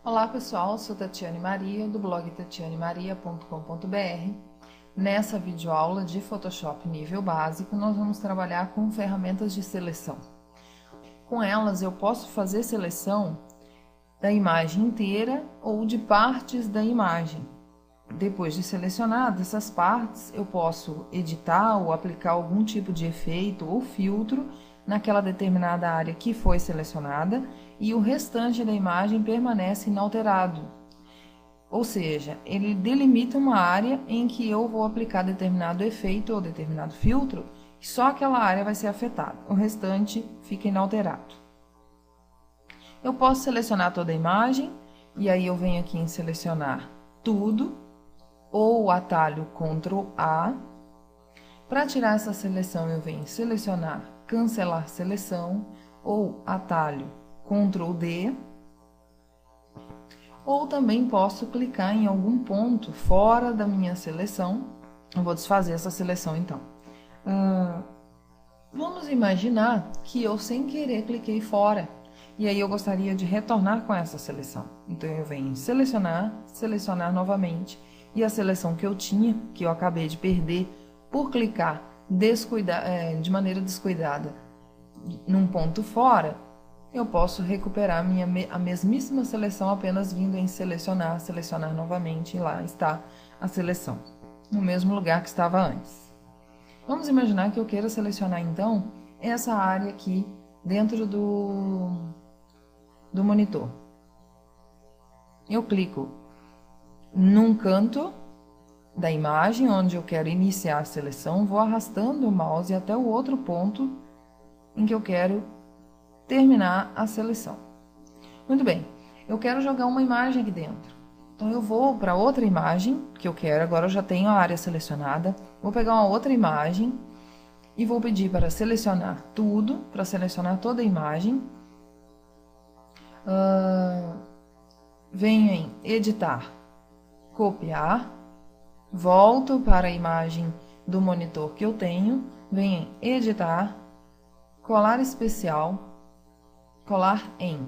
Olá pessoal, sou Tatiane Maria do blog tatianemaria.com.br. Nessa videoaula de Photoshop nível básico, nós vamos trabalhar com ferramentas de seleção. Com elas eu posso fazer seleção da imagem inteira ou de partes da imagem. Depois de selecionadas essas partes, eu posso editar ou aplicar algum tipo de efeito ou filtro naquela determinada área que foi selecionada e o restante da imagem permanece inalterado. Ou seja, ele delimita uma área em que eu vou aplicar determinado efeito ou determinado filtro e só aquela área vai ser afetada, o restante fica inalterado. Eu posso selecionar toda a imagem e aí eu venho aqui em selecionar tudo ou o atalho Ctrl A. Para tirar essa seleção eu venho selecionar cancelar seleção ou atalho Ctrl D, ou também posso clicar em algum ponto fora da minha seleção. Eu vou desfazer essa seleção então. Vamos imaginar que eu sem querer cliquei fora e aí eu gostaria de retornar com essa seleção. Então eu venho em selecionar novamente e a seleção que eu tinha, que eu acabei de perder por clicar de maneira descuidada num ponto fora, eu posso recuperar a mesmíssima seleção apenas vindo em selecionar novamente e lá está a seleção, no mesmo lugar que estava antes. Vamos imaginar que eu queira selecionar então essa área aqui dentro do monitor. Eu clico num canto da imagem onde eu quero iniciar a seleção, vou arrastando o mouse até o outro ponto em que eu quero terminar a seleção. Muito bem, eu quero jogar uma imagem aqui dentro. Então eu vou para outra imagem que eu quero, agora eu já tenho a área selecionada, vou pegar uma outra imagem e vou pedir para selecionar tudo, para selecionar toda a imagem. Venho em editar, copiar, volto para a imagem do monitor que eu tenho, venho em editar, colar especial, colar em.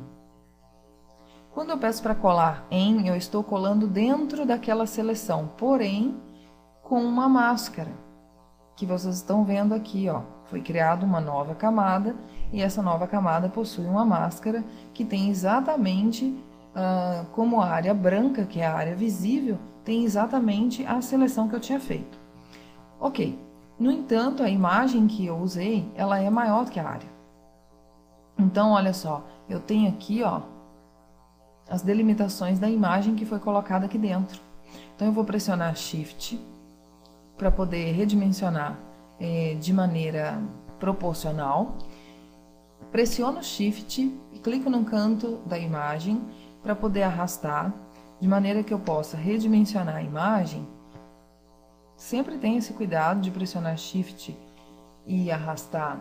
Quando eu peço para colar em, eu estou colando dentro daquela seleção, porém com uma máscara, que vocês estão vendo aqui, ó. Foi criada uma nova camada e essa nova camada possui uma máscara que tem exatamente como a área branca, que é a área visível, tem exatamente a seleção que eu tinha feito. Ok, no entanto, a imagem que eu usei, ela é maior do que a área. Então, olha só, eu tenho aqui, ó, as delimitações da imagem que foi colocada aqui dentro. Então, eu vou pressionar Shift para poder redimensionar de maneira proporcional. Pressiono Shift e clico no canto da imagem para poder arrastar, de maneira que eu possa redimensionar a imagem. Sempre tenha esse cuidado de pressionar Shift e arrastar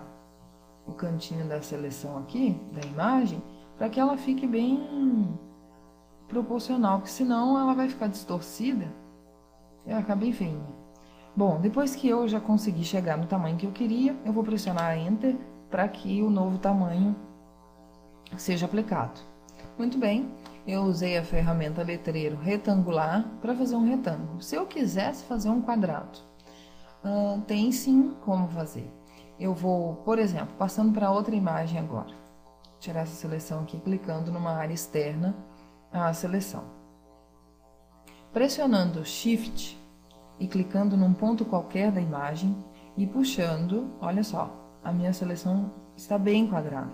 o cantinho da seleção aqui, da imagem, para que ela fique bem proporcional, porque senão ela vai ficar distorcida e ela fica bem feinha. Bom, depois que eu já consegui chegar no tamanho que eu queria, eu vou pressionar Enter para que o novo tamanho seja aplicado. Muito bem, eu usei a ferramenta letreiro retangular para fazer um retângulo. Se eu quisesse fazer um quadrado, tem sim como fazer. Eu vou, por exemplo, passando para outra imagem agora. Tirar essa seleção aqui, clicando numa área externa à seleção. Pressionando Shift e clicando num ponto qualquer da imagem e puxando, olha só, a minha seleção está bem quadrada.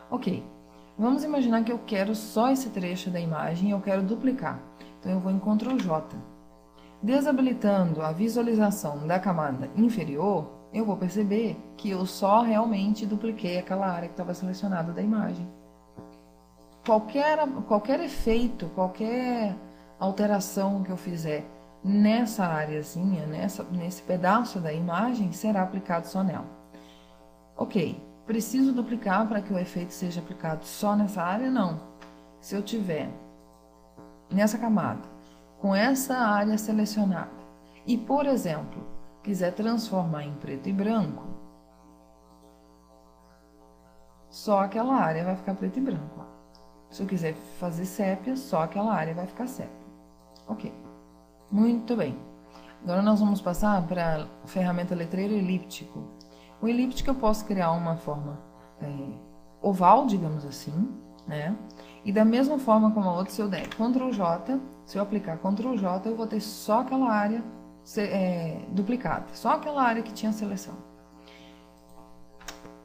Ok, vamos imaginar que eu quero só esse trecho da imagem e eu quero duplicar. Então eu vou em Ctrl J. Desabilitando a visualização da camada inferior, eu vou perceber que eu só realmente dupliquei aquela área que estava selecionada da imagem. Qualquer efeito, qualquer alteração que eu fizer nessa areazinha, nesse pedaço da imagem, será aplicado só nela. Ok, preciso duplicar para que o efeito seja aplicado só nessa área? Não. Se eu tiver nessa camada, com essa área selecionada, e, por exemplo, quiser transformar em preto e branco, só aquela área vai ficar preto e branco. Ó. Se eu quiser fazer sépia, só aquela área vai ficar sépia. Ok. Muito bem. Agora nós vamos passar para a ferramenta letreiro elíptico. O elíptico eu posso criar uma forma oval, digamos assim, né? E da mesma forma como a outra, se eu der Ctrl J, se eu aplicar Ctrl J, eu vou ter só aquela área duplicada, só aquela área que tinha seleção.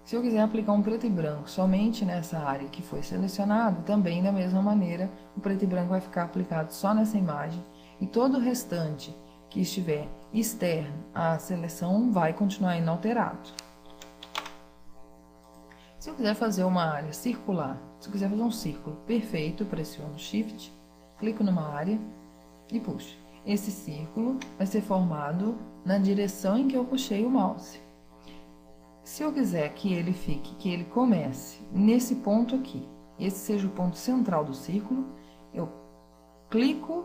Se eu quiser aplicar um preto e branco somente nessa área que foi selecionada, também da mesma maneira, o preto e branco vai ficar aplicado só nessa imagem e todo o restante que estiver externo à seleção vai continuar inalterado. Se eu quiser fazer uma área circular, se eu quiser fazer um círculo perfeito, pressiono Shift, clico numa área e puxo. Esse círculo vai ser formado na direção em que eu puxei o mouse. Se eu quiser que ele comece nesse ponto aqui, esse seja o ponto central do círculo, eu clico,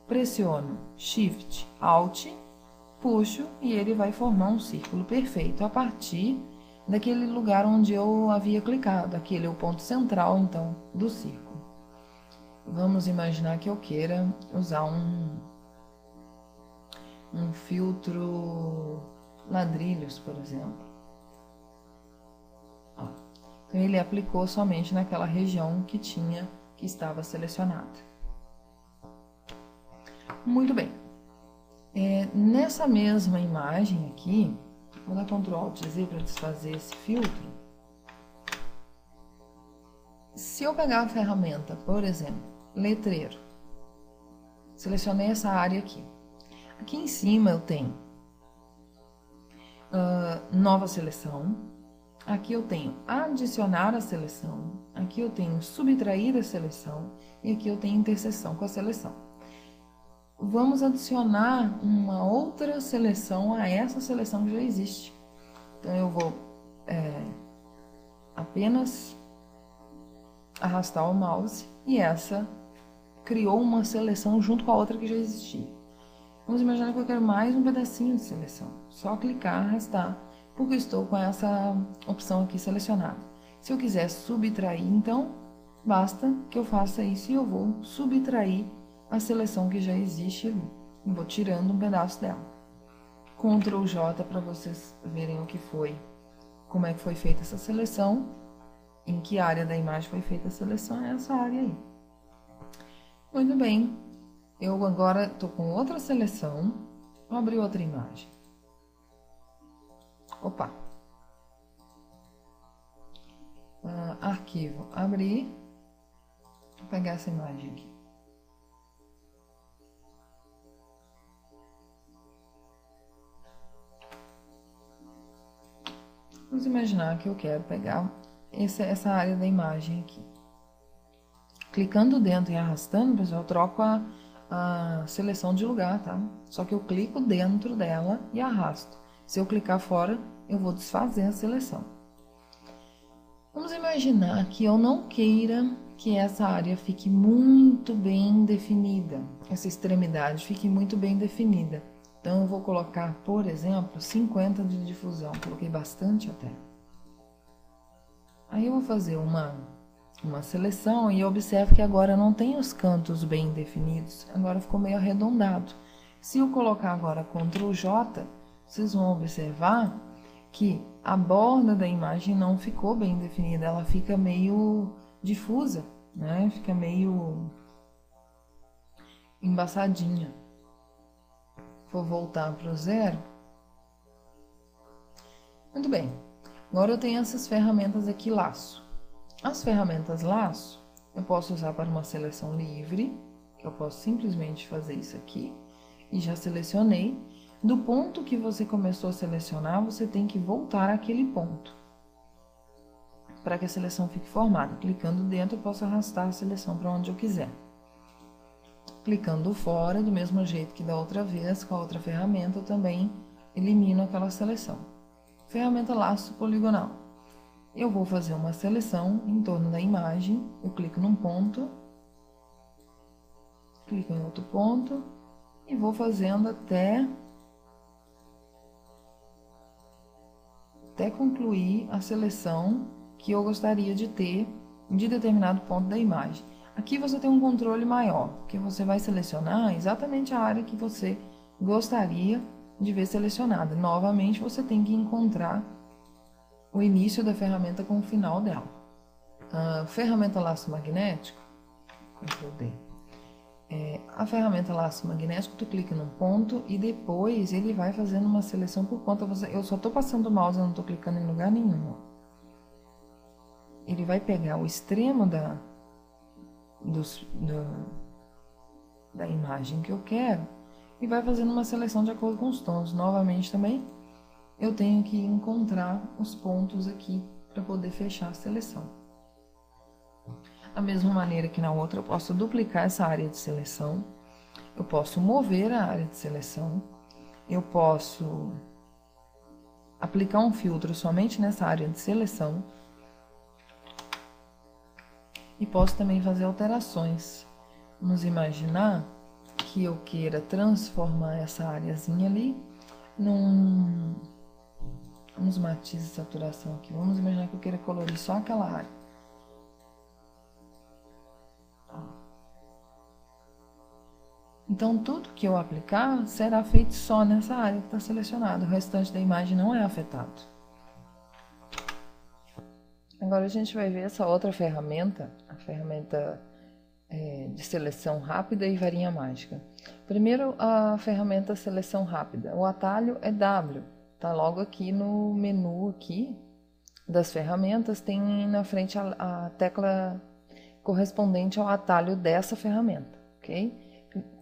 pressiono Shift, Alt, puxo e ele vai formar um círculo perfeito a partir daquele lugar onde eu havia clicado. Aquele é o ponto central, então, do círculo. Vamos imaginar que eu queira usar um filtro ladrilhos, por exemplo. Então, ele aplicou somente naquela região que estava selecionada. Muito bem. Nessa mesma imagem aqui, vou dar Ctrl Alt Z para desfazer esse filtro. Se eu pegar a ferramenta, por exemplo, letreiro, selecionei essa área aqui. Aqui em cima eu tenho nova seleção. Aqui eu tenho adicionar a seleção, aqui eu tenho subtrair a seleção e aqui eu tenho interseção com a seleção. Vamos adicionar uma outra seleção a essa seleção que já existe. Então, eu vou apenas arrastar o mouse e essa criou uma seleção junto com a outra que já existia. Vamos imaginar que eu quero mais um pedacinho de seleção. Só clicar, arrastar, porque eu estou com essa opção aqui selecionada. Se eu quiser subtrair, então, basta que eu faça isso e eu vou subtrair a seleção que já existe ali. Eu vou tirando um pedaço dela. Ctrl J para vocês verem como é que foi feita essa seleção, em que área da imagem foi feita a seleção, é essa área aí. Muito bem, eu agora estou com outra seleção, vou abrir outra imagem. Opa! Arquivo, abrir, vou pegar essa imagem aqui. Vamos imaginar que eu quero pegar essa área da imagem aqui. Clicando dentro e arrastando, pessoal, eu troco a seleção de lugar, tá? Só que eu clico dentro dela e arrasto. Se eu clicar fora, eu vou desfazer a seleção. Vamos imaginar que eu não queira que essa área fique muito bem definida, essa extremidade fique muito bem definida. Então, eu vou colocar, por exemplo, 50 de difusão. Coloquei bastante até. Aí, eu vou fazer uma seleção e observe que agora não tem os cantos bem definidos. Agora, ficou meio arredondado. Se eu colocar agora Ctrl J, vocês vão observar que a borda da imagem não ficou bem definida. Ela fica meio difusa, né? Fica meio embaçadinha. Vou voltar para o zero. Muito bem. Agora eu tenho essas ferramentas aqui, laço. As ferramentas laço, eu posso usar para uma seleção livre, que eu posso simplesmente fazer isso aqui, e já selecionei. Do ponto que você começou a selecionar, você tem que voltar àquele ponto, para que a seleção fique formada. Clicando dentro, eu posso arrastar a seleção para onde eu quiser. Clicando fora, do mesmo jeito que da outra vez, com a outra ferramenta, eu também elimino aquela seleção. Ferramenta laço poligonal. Eu vou fazer uma seleção em torno da imagem, eu clico num ponto, clico em outro ponto, e vou fazendo até concluir a seleção que eu gostaria de ter de determinado ponto da imagem. Aqui você tem um controle maior, porque você vai selecionar exatamente a área que você gostaria de ver selecionada. Novamente, você tem que encontrar o início da ferramenta com o final dela. A ferramenta laço magnético, Ctrl D. A ferramenta laço magnético, tu clica num ponto e depois ele vai fazendo uma seleção por conta. Eu só estou passando o mouse, eu não estou clicando em lugar nenhum. Ele vai pegar o extremo da imagem que eu quero e vai fazendo uma seleção de acordo com os tons. Novamente também, eu tenho que encontrar os pontos aqui para poder fechar a seleção. Da mesma maneira que na outra, eu posso duplicar essa área de seleção, eu posso mover a área de seleção, eu posso aplicar um filtro somente nessa área de seleção e posso também fazer alterações. Vamos imaginar que eu queira transformar essa areazinha ali nos matizes de saturação aqui. Vamos imaginar que eu queira colorir só aquela área. Então, tudo que eu aplicar será feito só nessa área que está selecionada. O restante da imagem não é afetado. Agora a gente vai ver essa outra ferramenta, a ferramenta de seleção rápida e varinha mágica. Primeiro, a ferramenta seleção rápida. O atalho é W. Tá logo aqui no menu aqui das ferramentas, tem na frente a tecla correspondente ao atalho dessa ferramenta, ok?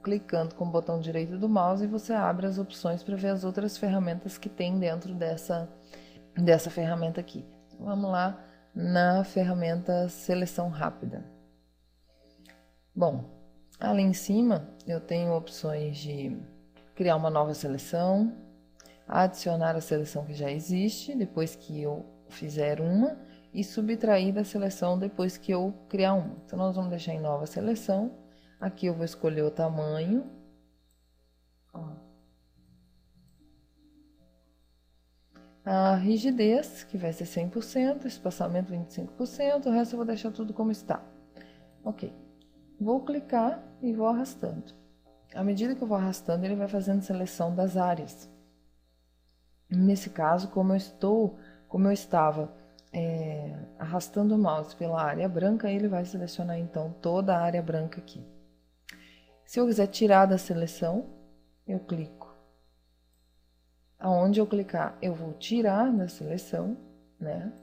Clicando com o botão direito do mouse, você abre as opções para ver as outras ferramentas que tem dentro dessa ferramenta aqui. Vamos lá na ferramenta seleção rápida. Bom, ali em cima eu tenho opções de criar uma nova seleção, adicionar a seleção que já existe depois que eu fizer uma e subtrair da seleção depois que eu criar uma. Então nós vamos deixar em nova seleção. Aqui eu vou escolher o tamanho. A rigidez, que vai ser 100%, espaçamento 25%, o resto eu vou deixar tudo como está. Ok. Vou clicar e vou arrastando. À medida que eu vou arrastando, ele vai fazendo seleção das áreas. Nesse caso, como eu estava arrastando o mouse pela área branca, ele vai selecionar então toda a área branca aqui. Se eu quiser tirar da seleção, eu clico. Aonde eu clicar, eu vou tirar da seleção, né?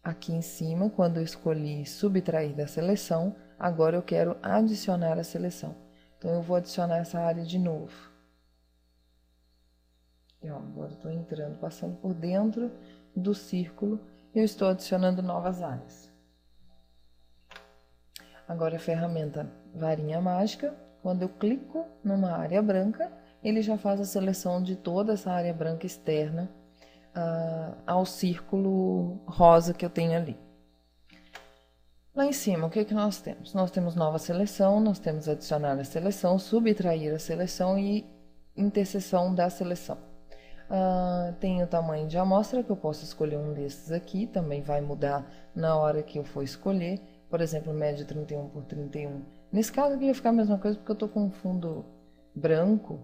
Aqui em cima, quando eu escolhi subtrair da seleção, agora eu quero adicionar a seleção. Então, eu vou adicionar essa área de novo. E, ó, agora eu estou entrando, passando por dentro do círculo e eu estou adicionando novas áreas. Agora a ferramenta varinha mágica, quando eu clico numa área branca, ele já faz a seleção de toda essa área branca externa ao círculo rosa que eu tenho ali. Lá em cima, o que que nós temos? Nós temos nova seleção, nós temos adicionar a seleção, subtrair a seleção e interseção da seleção. Tem o tamanho de amostra, que eu posso escolher um desses aqui, também vai mudar na hora que eu for escolher. Por exemplo, média 31 por 31. Nesse caso aqui vai ficar a mesma coisa, porque eu estou com um fundo branco,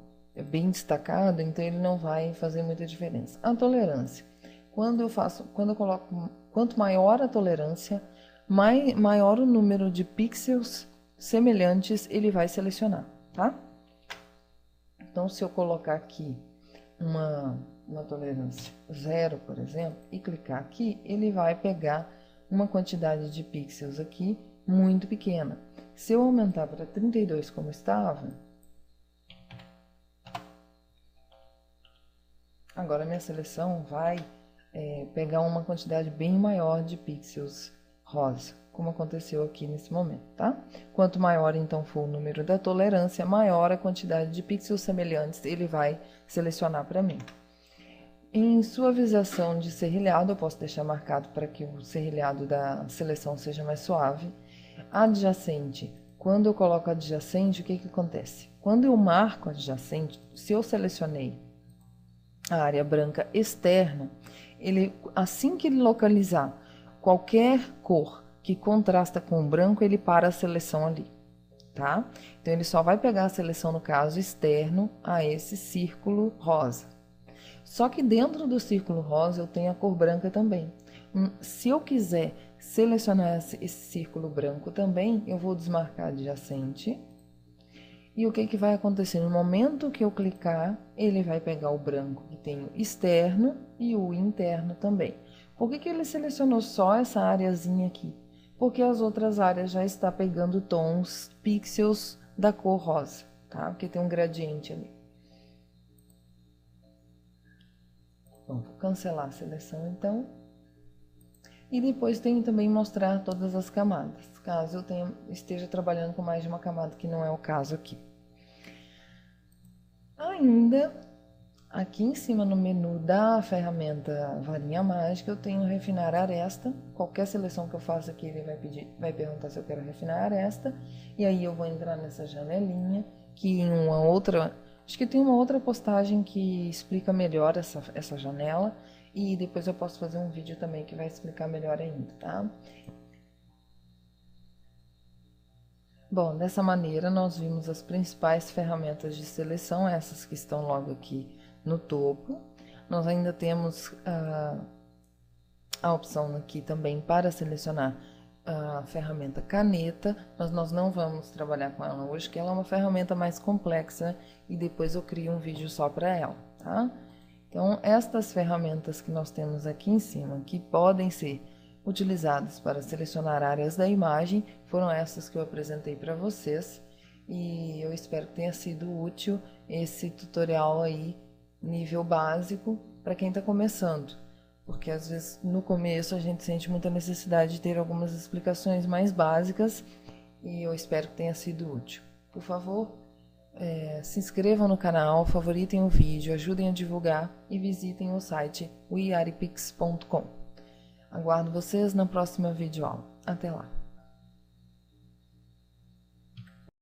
bem destacado, então ele não vai fazer muita diferença. A tolerância. Quando eu coloco, quanto maior a tolerância, maior o número de pixels semelhantes ele vai selecionar, tá? Então, se eu colocar aqui uma tolerância 0, por exemplo, e clicar aqui, ele vai pegar uma quantidade de pixels aqui muito pequena. Se eu aumentar para 32 como estava, agora minha seleção vai pegar uma quantidade bem maior de pixels rosa, como aconteceu aqui nesse momento, tá? Quanto maior então for o número da tolerância, maior a quantidade de pixels semelhantes ele vai selecionar para mim. Em suavização de serrilhado, eu posso deixar marcado para que o serrilhado da seleção seja mais suave. Adjacente, quando eu coloco adjacente, o que que acontece? Quando eu marco adjacente, se eu selecionei a área branca externa, assim que ele localizar qualquer cor que contrasta com o branco, ele para a seleção ali, tá? Então, ele só vai pegar a seleção, no caso, externo a esse círculo rosa. Só que dentro do círculo rosa eu tenho a cor branca também. Se eu quiser selecionar esse círculo branco também, eu vou desmarcar adjacente. E o que vai acontecer? No momento que eu clicar, ele vai pegar o branco que tem o externo e o interno também. Por que ele selecionou só essa areazinha aqui? Porque as outras áreas já estão pegando tons, pixels da cor rosa, tá? Porque tem um gradiente ali. Bom, vou cancelar a seleção então. E depois tenho também mostrar todas as camadas, caso eu esteja trabalhando com mais de uma camada, que não é o caso aqui. Ainda, aqui em cima no menu da ferramenta Varinha Mágica, eu tenho Refinar Aresta. Qualquer seleção que eu faça aqui, ele vai perguntar se eu quero refinar a aresta. E aí eu vou entrar nessa janelinha, que em uma outra... Acho que tem uma outra postagem que explica melhor essa janela. E depois eu posso fazer um vídeo também que vai explicar melhor ainda, tá? Bom, dessa maneira nós vimos as principais ferramentas de seleção, essas que estão logo aqui no topo. Nós ainda temos a opção aqui também para selecionar a ferramenta caneta, mas nós não vamos trabalhar com ela hoje, que ela é uma ferramenta mais complexa e depois eu crio um vídeo só para ela, tá? Então, estas ferramentas que nós temos aqui em cima, que podem ser utilizadas para selecionar áreas da imagem, foram essas que eu apresentei para vocês. E eu espero que tenha sido útil esse tutorial aí, nível básico, para quem está começando. Porque às vezes no começo a gente sente muita necessidade de ter algumas explicações mais básicas. E eu espero que tenha sido útil. Por favor, se inscrevam no canal, favoritem o vídeo, ajudem a divulgar e visitem o site wearipix.com. Aguardo vocês na próxima videoaula. Até lá!